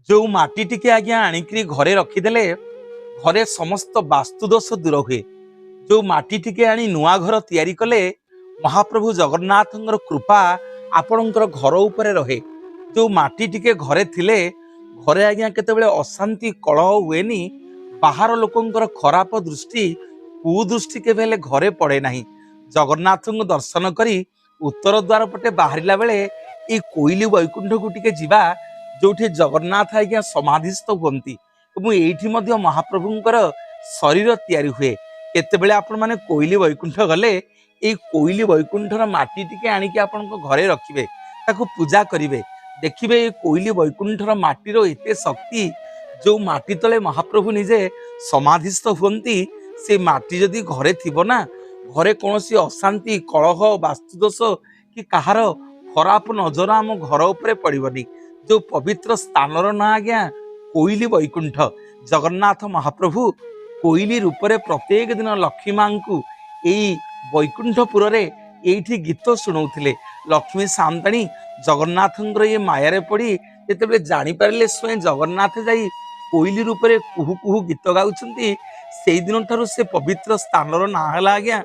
जो माटी टिके आज्ञा आणिकी घरे रखिदेले घरे समस्त वास्तुदोष दूर हुए। जो माटी टिके आनी नुआ घर तैयारी कले महाप्रभु जगन्नाथ कृपा आपणकर घर उपरे रहे। जो माटी टिके घरे थिले घरे आज्ञा केतेबेले अशांति कलह हुएनी, बाहर लोकंकर खराब दृष्टि कुदृष्टि केबेले घरे पड़े नहीं। जगन्नाथ दर्शन करी उत्तर द्वार पटे बाहरिला बेले ये कोइली वैकुंठ को टिके जीवा जोठी जगन्नाथ आज्ञा समाधिस्थ हुअंती एठी मध्य महाप्रभुंकर शरीर तैयारी हुए। केतेबेले आपण माने कोइली वैकुंठ गले ये कोइली वैकुंठर माटी टिके आनिके आपनको घरे रखिबे, ताकू पूजा करिवे। देखिबे ये कोइली वैकुंठर माटीर एते शक्ति, जो माटी तले महाप्रभु निजे समाधिस्थ हुअंती से माटी जदि घरे थिबो ना, घरे कोनोसी अशांति कलह वास्तुदोष कि कहार खराब नजर आम घर उपरे पड़िबनी। जो पवित्र स्थानर ना आज्ञा कोइली वैकुंठ। जगन्नाथ महाप्रभु कोइली रूपरे प्रत्येक दिन लक्ष्मी मां को एई वैकुंठपुर रे एठी गीत शुणाउथिले। लक्ष्मी सांताणी जगन्नाथंकर ये मायारे पड़ी जेतेबेले जानि पारिले स्वयं जगन्नाथ जाई कोइली रूपरे कुहू कुहू गीत गाउछंती, सेई दिन ठारू से पवित्र स्थानर ना हला आज्ञा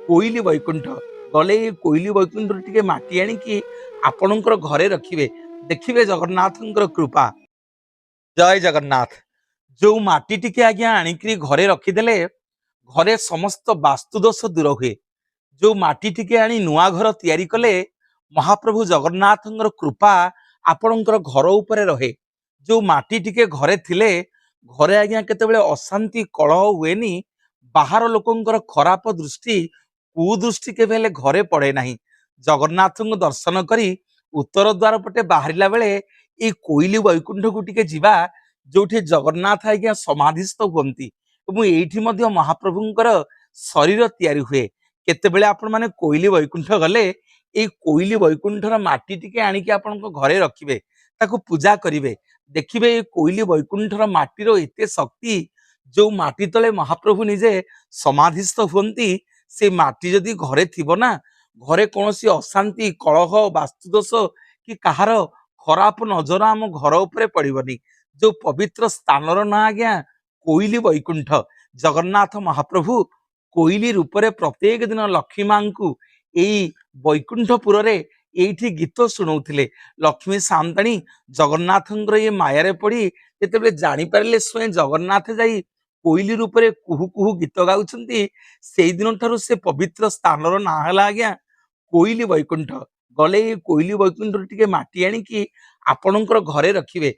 कोइली वैकुंठ। गले कोइली वैकुंठ टिके माटी आनिकी आपणकर घरे रखिबे, देखिबे जगन्नाथंकर कृपा। जय जगन्नाथ। जो माटी टिके आज्ञा आणिकी घरे रखिदेले घरे समस्त वास्तुदोष दूर हुए। जो माटी टिके आनी नुआ घर तैयारी कले महाप्रभु जगन्नाथंकर कृपा आपणकर घर उपरे रहे। जो माटी टिके घरे थिले घरे आज्ञा केतेबेले अशांति कलह हुएनी, बाहर लोकंकर खराब दृष्टि कुदृष्टि केबेले घरे पड़े नहीं। जगन्नाथ दर्शन करी उत्तर द्वार पटे बाहरिला बेले ये कोइली वैकुंठ को टिके जीवा जोठी जगन्नाथ आज्ञा समाधिस्थ हुअंती एठी मध्य महाप्रभुंकर शरीर तैयारी हुए। केतेबेले आपण माने कोइली वैकुंठ गले ये कोइली वैकुंठर माटी टिके आनिके आपनको घरे रखिबे, ताकू पूजा करिवे। देखिबे ये कोइली वैकुंठर माटीर एते शक्ति, जो माटी तले महाप्रभु निजे समाधिस्थ हुअंती से माटी जदि घरे थिबो ना, घरे कोनोसी अशांति कलह वास्तुदोष कि कहार खराब नजर आम घर उपरे पड़िबनी। जो पवित्र स्थानर ना आज्ञा कोइली वैकुंठ। जगन्नाथ महाप्रभु कोइली रूपरे प्रत्येक दिन लक्ष्मी मां को एई वैकुंठपुर रे एठी गीत शुणाउथिले। लक्ष्मी सांताणी जगन्नाथंकर ये मायारे पड़ी जेतेबेले जानि पारिले स्वयं जगन्नाथ जाई कोइली रूपरे कुहू कुहू गीत गाउछंती, सेई दिन ठारू से पवित्र स्थानर ना हला आज्ञा कोइली वैकुंठ। गले कोइली वैकुंठ टिके माटी आनिकी आपणकर घरे रखिबे,